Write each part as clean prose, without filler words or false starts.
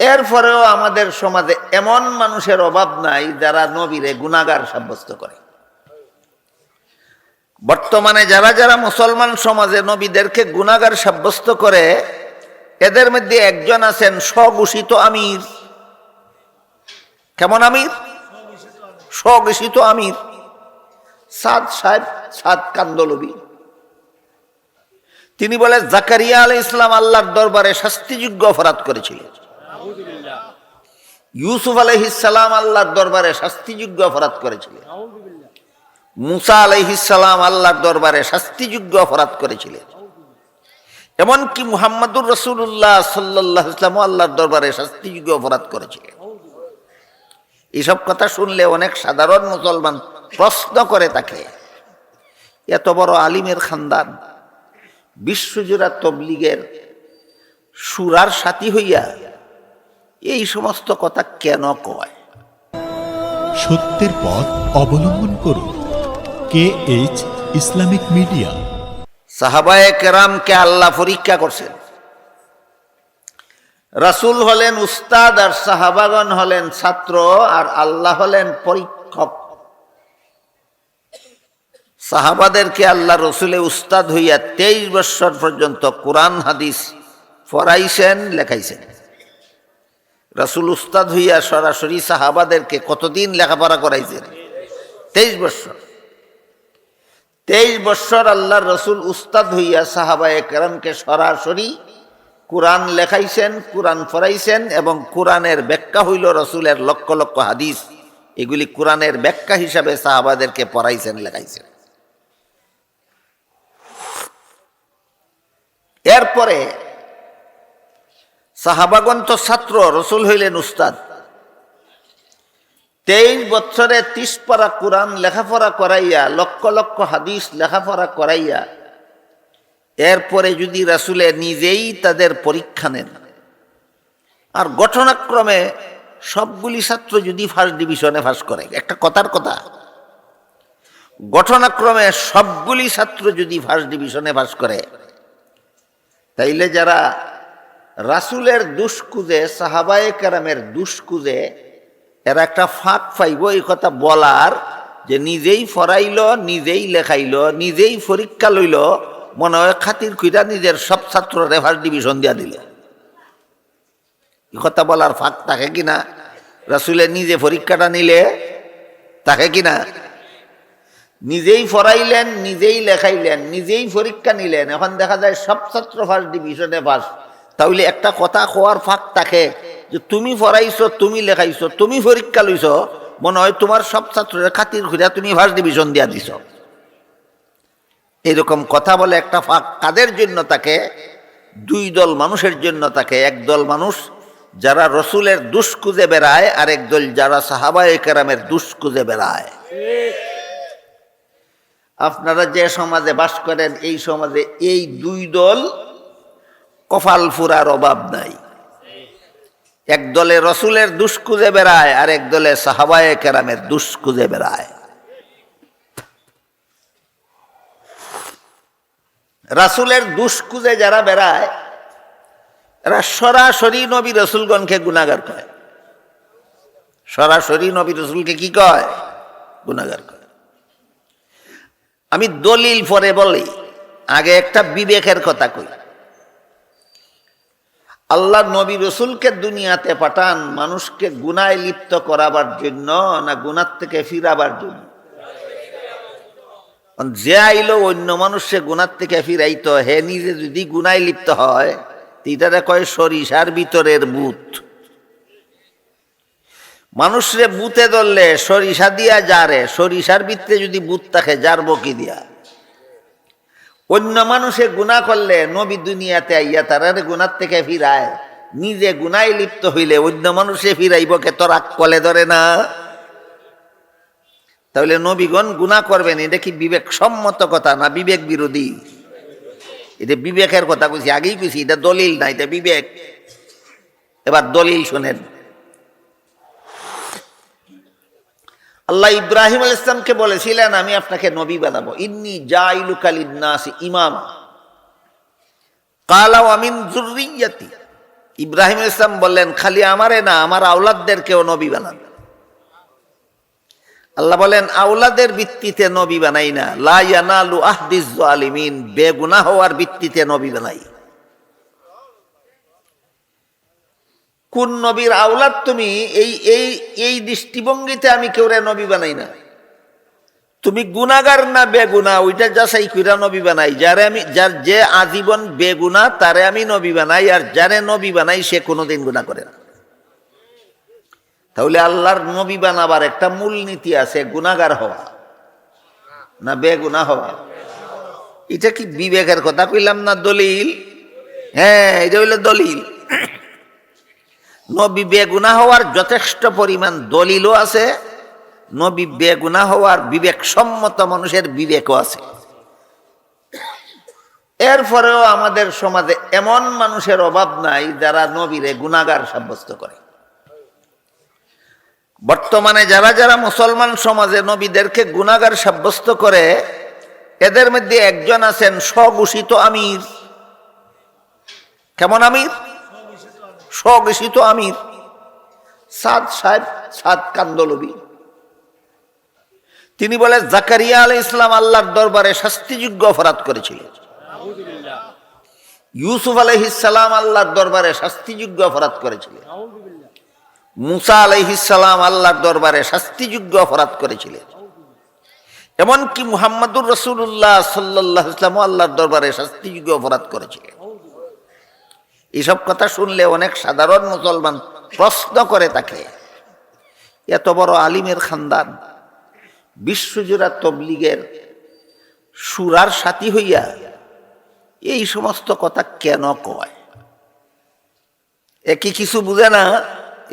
এরপরেও আমাদের সমাজে এমন মানুষের অভাব নাই যারা নবীরে গুনাহগার সাব্যস্ত করে। বর্তমানে যারা যারা মুসলমান সমাজে নবীদেরকে গুনাহগার সাব্যস্ত করে, এদের মধ্যে একজন আছেন স্বঘোষিত আমির। কেমন আমির? স্বঘোষিত আমির, সাদ সাহেব, সাদ কান্দলবি। তিনি বলে জাকারিয়া আলাইহিস সালাম আল্লাহর দরবারে শাস্তিযোগ্য অপরাধ করেছিলেন। ইউসুফ আলাইহিস সালাম আল্লাহর দরবারে শাস্তিযোগ্য অপরাধ করেছিলেন। মুসা আলাইহিস সালাম আল্লাহর দরবারে শাস্তিযোগ্য অপরাধ করেছিলেন। এমনকি মুহাম্মদুর রাসূলুল্লাহ সাল্লাল্লাহু আলাইহি ওয়াসাল্লাম আল্লাহর দরবারে শাস্তিযোগ্য অপরাধ করেছিলেন। এইসব কথা শুনলে অনেক সাধারণ মুসলমান প্রশ্ন করে থাকে, এত বড় আলিমের খানদান, বিশ্বজোড়া তবলিগের সুরার সাথী হইয়া এই সমস্ত কথা কেন কয়? সত্যের পথ অবলম্বন করুন। KH Islamic media. সাহাবায়ে কেরামকে আল্লাহ পরীক্ষা করছেন। রাসূল হলেন উস্তাদ, আর সাহাবাগণ হলেন ছাত্র, আর আল্লাহ হলেন পরীক্ষক। সাহাবাদেরকে আল্লাহ রসুলে উস্তাদ হইয়া 23 বছর পর্যন্ত কোরআন হাদিস পড়াইছেন, লেখাইছেন। রাসূল উস্তাদ হইয়া সরাসরি সাহাবাদেরকে কতদিন লেখাপড়া করাইছেন? 23 বছর। 23 বছর আল্লাহর রসুল উস্তাদ হইয়া সাহাবায়ে কেরামকে সরাসরি কোরআন লেখাইছেন, কোরআন পড়াইছেন, এবং কোরআনের ব্যাখ্যা হইল রসুলের লক্ষ লক্ষ হাদিস। এগুলি কোরআনের ব্যাখ্যা হিসাবে সাহাবাদেরকে পড়াইছেন, লেখাইছেন। এরপরে সাহাবাগণ তো ছাত্র, রসুল হইলেন উস্তাদ। 23 বছরে 30 পারা কোরআন লেখাপড়া করাইয়া, লক্ষ লক্ষ হাদিস লেখাপড়া করাইয়া, এরপরে যদি রাসূলে নিজেই তাদের পরীক্ষা নেন, আর ঘটনাক্রমে সবগুলি ছাত্র যদি ফার্স্ট ডিভিশনে পাস করে, একটা কথার কথা, ঘটনাক্রমে সবগুলি ছাত্র যদি ফার্স্ট ডিভিশনে পাস করে, তাইলে যারা রাসূলের দুষ্কুজে, সাহাবায়ে কেরামের দুষ্কুজে, এরা একটা ফাঁক পাইব এই কথা বলার, যে নিজেই ফরাইল, নিজেই লেখাইল, নিজেই পরীক্ষা লইল, মনে হয় খাতির কইরা নিজের সব ছাত্র ফার্স্ট ডিভিশন দিয়া দিল। এই কথা বলার ফাঁক থাকে কিনা? রাসূলে নিজে পরীক্ষাটা নিলে থাকে কিনা? নিজেই ফরাইলেন, নিজেই লেখাইলেন, নিজেই পরীক্ষা নিলেন, এখন দেখা যায় সব ছাত্র ফার্স্ট ডিভিশনে পাস। তাহলে একটা কথা কোয়ার ফাঁক থাকে যে তুমি পড়াইছো, তুমি লেখাইছো, তুমি পরীক্ষা লইছ, মনে হয় তোমার সব ছাত্রের খাতির খুঁজা তুমি ফার্স্ট ডিভিশন দিয়া দিছ। এরকম কথা বলে একটা ফাঁক কাদের জন্য থাকে? 2 দল মানুষের জন্য থাকে। এক দল মানুষ যারা রসুলের দুষ্কুজে বেড়ায়, আর এক দল যারা সাহাবায়ে কেরামের দুষ্কুজে বেড়ায়। আপনারা যে সমাজে বাস করেন, এই সমাজে এই 2 দল কপাল ফুরার অভাব নাই। এক দলে রসুলের দুষ্কুজে বেড়ায়, আর এক দলে সাহাবায়ে কেরামের দুষ্কুজে বেড়ায়। রাসূলের দুষ্কুজে যারা বেড়ায়, এরা সরাসরি নবী রসুলগণকে গুনাহগার কয়। সরাসরি নবী রসুলকে কি কয়? গুনাহগার কয়। আমি দলিল পরে বলি, আগে একটা বিবেকের কথা কই। আল্লাহ নবী রসুলকে দুনিয়াতে পাঠান মানুষকে গুনায় লিপ্ত করাবার জন্য, না গুনার থেকে ফিরাবার জন্য? যে আইলো অন্য মানুষে গুনার থেকে ফিরাইতো, হে নিজে যদি গুনায় লিপ্ত হয়, এটারে কয় সরিষার ভিতরের বুত। মানুষরে বুতে ধরলে সরিষা দিয়া যারে, সরিষার ভিতরে যদি বুত থাকে, যারবো কি দিয়া? অন্য মানুষে গুনাহ করলে নবী দুনিয়াতে আইয়া তারারে গুনার থেকে ফিরায়, নিজে গুনায় লিপ্ত হইলে অন্য মানুষে ফিরাইব কে? তোরা কলে ধরে না? তাহলে নবীগণ গুনাহ করবেন, এটা কি বিবেক সম্মত কথা না বিবেক বিরোধী? এটা বিবেকের কথা কইছি, আগেই কইছি, এটা দলিল না, এটা বিবেক। এবার দলিল শোনেন। আল্লাহ ইব্রাহিম আলাইহিস সালামকে বলেছিলেন, আমি আপনাকে নবী বানাবো, ইন্নী জাইলুকা লিন-নাসি ইমামা, ক্বালা ওয়া মিন যুররিয়্যাতি, ইব্রাহিম ইসলাম বললেন, খালি আমারে না, আমার আওলাদদেরকেও নবী বানান। আল্লাহ বলেন, আওলাদের ভিত্তিতে নবী বানাই না, লা ইয়ানালু আহদিজ জালিমিন, বেগুনাহ হওয়ার ভিত্তিতে নবী বানাই। কোন নবীর আওলাদ তুমি, এই এই এই দৃষ্টিভঙ্গিতে আমি কেউরে নবী বানাই না। তুমি গুনাহগার না বেগুনা, ওইটা যাচাই কইরা নবী বানাই। যারে আমি, যার যে আজীবন বেগুনা তারে আমি নবী বানাই, আর যারে নবী বানাই সে কোনোদিন গুনাহ করে না। তাহলে আল্লাহর নবী বানাবার একটা মূল নীতি আছে, গুনাহগার হওয়া না বেগুনা হওয়া। এটা কি বিবেকের কথা কইলাম না দলিল? হ্যাঁ, এটা হইল দলিল। নবী বেগুনা হওয়ার যথেষ্ট পরিমাণ দলিলও আছে, নবী বেগুনা হওয়ার বিবেকসম্মত মানুষের বিবেকও আছে। এরপরেও আমাদের সমাজে এমন মানুষের অভাব নাই যারা নবীরে গুনাহগার সাব্যস্ত করে। বর্তমানে যারা যারা মুসলমান সমাজে নবীদেরকে গুনাহগার সাব্যস্ত করে, এদের মধ্যে একজন আছেন স্বঘোষিত আমির। কেমন আমির? স্বঘোষিত আমির, সাদ সাহেব, সাদ কান্দলবি। তিনি বলে, জাকারিয়া আলাইহিস সালাম আল্লাহর দরবারে শাস্তিযোগ্য অপরাধ করেছিলেন। ইউসুফ আলাইহিস সালাম আল্লাহর দরবারে শাস্তিযোগ্য অপরাধ করেছিলেন। মুসা আলাইহিস সালাম আল্লাহর দরবারে শাস্তিযোগ্য অপরাধ করেছিলেন। এমনকি মুহাম্মদুর রাসূলুল্লাহ সাল্লাল্লাহু আলাইহি ওয়াসাল্লাম আল্লাহর দরবারে শাস্তিযোগ্য অপরাধ করেছিলেন। এইসব কথা শুনলে অনেক সাধারণ মুসলমান প্রশ্ন করে থাকে, এত বড় আলিমের খানদান, বিশ্বজোড়া তবলিগের সুরার সাথী হইয়া এই সমস্ত কথা কেন কয়? একই কিছু বুঝে না,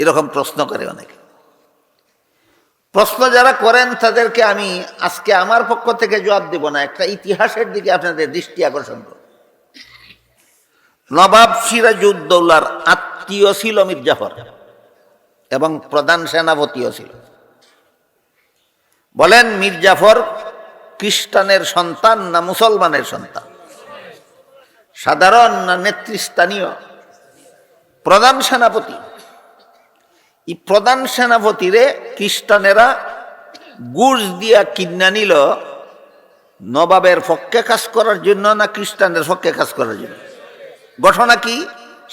এরকম প্রশ্ন করে অনেকে। প্রশ্ন যারা করেন তাদেরকে আমি আজকে আমার পক্ষ থেকে জবাব দেব না, একটা ইতিহাসের দিকে আপনাদের দৃষ্টি আকর্ষণ করব। নবাব সিরাজউদ্দৌলার আত্মীয় ছিল মীর জাফর এবং প্রধান সেনাপতিও ছিল। বলেন, মীর জাফর খ্রিস্টানের সন্তান না মুসলমানের সন্তান? সাধারণ না নেতৃস্থানীয়? প্রধান সেনাপতি। এই প্রধান সেনাপতিরে খ্রিস্টানেরা ঘুষ দিয়া কিনা নিল নবাবের পক্ষে কাজ করার জন্য না খ্রিস্টানের পক্ষে কাজ করার জন্য? ঘটনা কি?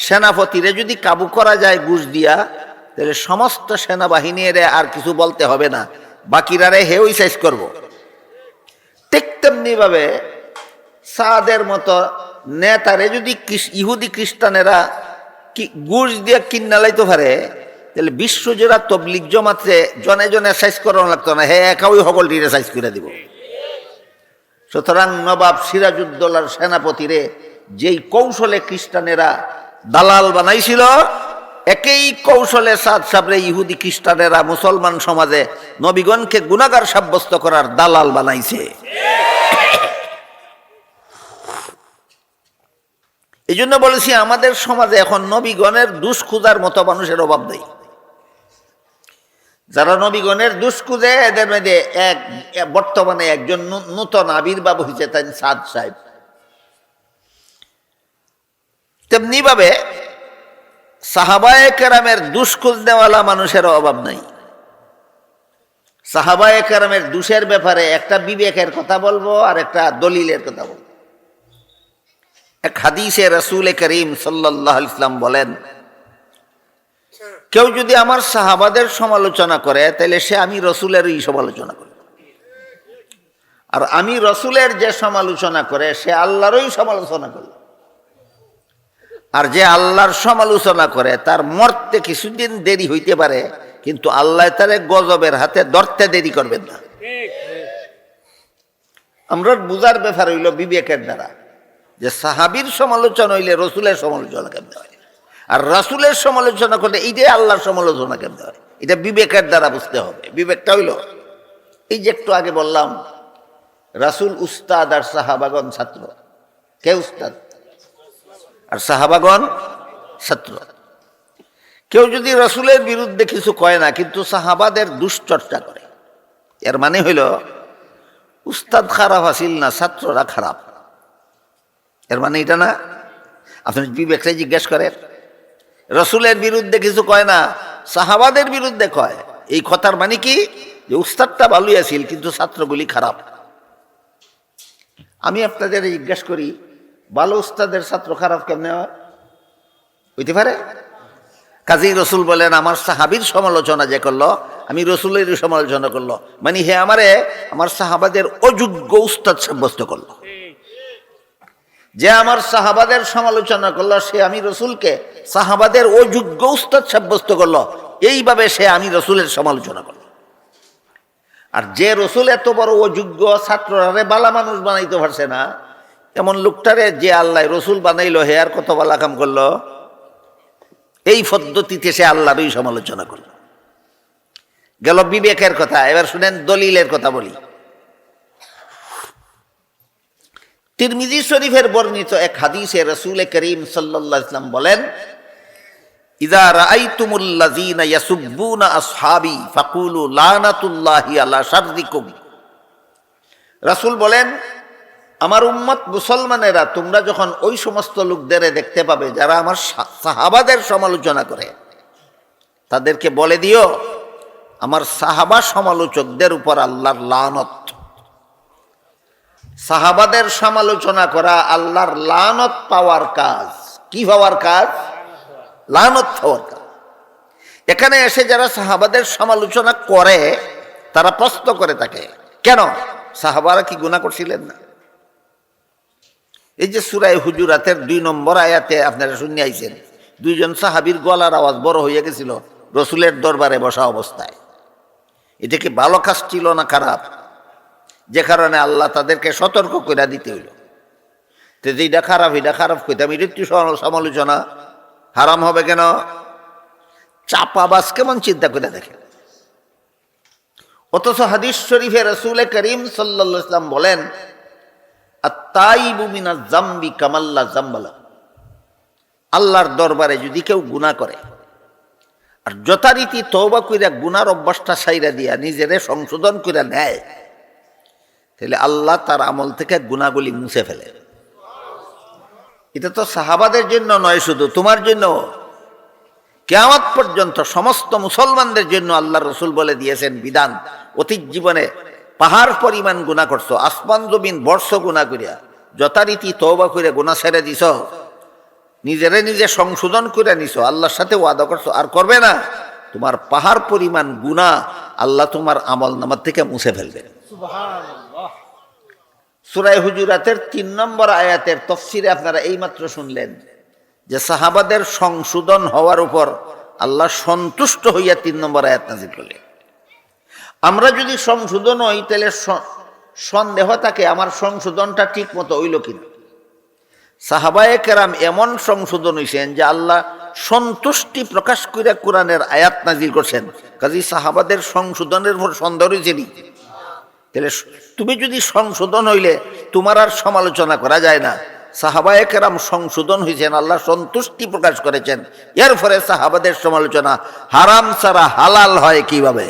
সেনাপতিরে যদি কাবু করা যায় ঘুষ দিয়া, তাহলে সমস্ত সেনাবাহিনীর আর কিছু বলতে হবে না, বাকিরারে হেউই সাইজ করব। ঠিক তেমনি ভাবে সাদের মতো নেতারে যদি ইহুদি খ্রিস্টানেরা ঘুষ দিয়ে কিনা লাইতে পারে, তাহলে বিশ্বজোড়া তবলিগ জমাতে জনে জনে সাইজ করানো লাগতো না, হে একা ওই সকলটিরে সাইজ করে দিব। সুতরাং নবাব সিরাজউদ্দৌলার সেনাপতিরে যেই কৌশলে খ্রিস্টানেরা দালাল বানাইছিল, একই কৌশলে সাদ সাবরে ইহুদি খ্রিস্টানেরা মুসলমান সমাজে নবীগণকে গুনাহগার সাব্যস্ত করার দালাল বানাইছে। এই জন্য বলেছি, আমাদের সমাজে এখন নবীগণের দুষ খুঁজার মতো মানুষের অভাব নেই। যারা নবীগণের দুষ খুঁজে, এদের মধ্যে বর্তমানে একজন নূতন আবির্ভাব হয়েছে, তাই সাদ সাহেব। তেমনি ভাবে সাহাবায়ে কেরামের দুষ খুঁজনেওয়ালা মানুষের অভাব নাই। সাহাবায়ে কেরামের দুষের ব্যাপারে একটা বিবেকের কথা বলবো আর একটা দলিলের কথা বলবো। এক হাদিসে রাসূল করিম সাল্লাল্লাহু আলাইহি ওয়াসাল্লাম বলেন, কেউ যদি আমার সাহাবাদের সমালোচনা করে, তাহলে সে আমি রসুলেরই সমালোচনা করে, আর আমি রসুলের যে সমালোচনা করে সে আল্লাহরই সমালোচনা করে। আর যে আল্লাহর সমালোচনা করে তার মরতে কিছুদিন দেরি হইতে পারে, কিন্তু আল্লাহ তারে গজবের হাতে ধরতে দেরি করবেন না। আমরা বুঝার ব্যাপার হইল বিবেকের দ্বারা, যে সাহাবীর সমালোচনা হইলে রসুলের সমালোচনা কেমনে হয়, আর রাসূলের সমালোচনা করলে এইটাই আল্লাহর সমালোচনা কেমনে হয়, এটা বিবেকের দ্বারা বুঝতে হবে। বিবেকটা হইল এই যে একটু আগে বললাম, রাসূল উস্তাদ আর সাহাবাগণ ছাত্র। কে উস্তাদ আর সাহাবাগণ ছাত্র। কেউ যদি রাসূলের বিরুদ্ধে কিছু কয় না, কিন্তু সাহাবাদের দুশ্চর্চা করে, এর মানে হইল উস্তাদ খারাপ আসিল না, ছাত্ররা খারাপ। এর মানে এটা না। আপনি বিবেকটা জিজ্ঞেস করেন, রসুলের বিরুদ্ধে কিছু কয় না, সাহাবাদের বিরুদ্ধে কয়। এই কথার মানে কি, যে উস্তাদটা ভালোই আছিল কিন্তু ছাত্রগুলি খারাপ। আমি আপনাদের জিজ্ঞাসা করি, ভালো উস্তাদের ছাত্র খারাপ কেমনে হয়? হইতে পারে? কাজী রসুল বলেন, আমার সাহাবীর সমালোচনা যে করলো, আমি রসুলের সমালোচনা করলো, মানে হে আমারে আমার সাহাবাদের অযোগ্য উস্তাদ সাব্যস্ত করলো। যে আমার সাহাবাদের সমালোচনা করলো, সে আমি রসুলকে সাহাবাদের অযোগ্য উস্তাদ সাব্যস্ত করলো। এইভাবে সে আমি রসুলের সমালোচনা করলো। আর যে রসুল এত বড় অযোগ্য ছাত্ররে বালা মানুষ বানাইতে পারছে না, এমন লোকটারে যে আল্লাহ রসুল বানাইলো, হে আর কত বালা কাম করলো। এই পদ্ধতিতে সে আল্লাহরই সমালোচনা করল। গেল বিবেকের কথা। এবার শুনেন দলিলের কথা বলি। তিরমিজি শরীফের বর্ণিত এক হাদিসে রাসূল করিম সাল্লাল্লাহু আলাইহি ওয়াসাল্লাম বলেন, ইযা রাআইতুমুল্লাযীনা ইয়াসুব্বুনা আসহাবী ফাকুলু লানাতুল্লাহি আলা শাররিকুম। রাসূল বলেন, আমার উম্মত মুসলমানেরা, তোমরা যখন ওই সমস্ত লোকদের দেখতে পাবে যারা আমার সাহাবাদের সমালোচনা করে, তাদেরকে বলে দিও আমার সাহাবা সমালোচকদের উপর আল্লাহর লানত। সাহাবাদের সমালোচনা করা আল্লাহর লানত পাওয়ার কাজ। কি পাওয়ার কাজ? লানত পাওয়ার কাজ। এখানে এসে যারা সাহাবাদের সমালোচনা করে, তারা প্রশ্ন করে থাকে, কেন সাহাবারা কি গুনাহ করছিলেন না? এই যে সূরা হুজুরাতের 2 নম্বর আয়াতে আপনারা শুনে আইছেন, দুইজন সাহাবীর গলার আওয়াজ বড় হয়ে গেছিল রসুলের দরবারে বসা অবস্থায়। এটা কি ভালো কাজ ছিল না খারাপ? যে কারণে আল্লাহ তাদেরকে সতর্ক করে দিতে হইল। তো যেটা খারাপ এটা খারাপ কইতাম, এটা একটু সমালোচনা হারাম হবে কেন? চাপাবাজ কেমন চিন্তা করে দেখেন। অথচ হাদিস শরীফে রাসূল করিম সাল্লাল্লাহু আলাইহি ওয়াসাল্লাম বলেন, আত-তাইবু মিনাজ যামবি কামাল্লা যামবালা। আল্লাহর দরবারে যদি কেউ গুনাহ করে আর যথারীতি তওবা কইরা গুনার অভ্যাসটা ছাইরা দিয়া নিজেরে সংশোধন করে নেয়, তাহলে আল্লাহ তার আমল থেকে গুনাহগুলি মুছে ফেলে। এটা তো সাহাবাদের জন্য নয়, শুধু তোমার জন্য, কিয়ামত পর্যন্ত সমস্ত মুসলমানদের জন্য আল্লাহর রাসূল বলে দিয়েছেন বিধান। অতীত জীবনে পাহাড় পরিমাণ গুনাহ করছো, আসমান জমিন বর্ষ গুনাহ করিয়া যথারীতি তওবা করে গুনাহ ছেড়ে দিছ, নিজেরে নিজে সংশোধন করে নিছো, আল্লাহর সাথে ওয়াদা করছো আর করবে না, তোমার পাহাড় পরিমাণ গুনাহ আল্লাহ তোমার আমল নামার থেকে মুছে ফেলবে। সুবহানাল্লাহ। সূরা হুজুরাতের 3 নম্বর আয়াতের তাফসীরে আপনারা এইমাত্র শুনলেন যে সাহাবাদের সংশোধন হওয়ার উপর আল্লাহ সন্তুষ্ট হইয়া 3 নম্বর আয়াত নাযিল করলেন। আমরা যদি সংশোধন হই, তাহলে সন্দেহ থাকে আমার সংশোধনটা ঠিক মতো হইল কিনা। সাহাবায়ে কেরাম এমন সংশোধন হইছেন যে আল্লাহ সন্তুষ্টি প্রকাশ করে কোরআনের আয়াত নাযিল করছেন। কাজেই সাহাবাদের সংশোধনের উপর সন্দেহ হইছেনি। তাহলে তুমি যদি সংশোধন হইলে তোমার আর সমালোচনা করা যায় না। সাহাবায়ে কেরাম সংশোধন হয়েছেন, আল্লাহ সন্তুষ্টি প্রকাশ করেছেন। এর ফলে সাহাবাদের সমালোচনা হারাম ছাড়া হালাল হয় কিভাবে?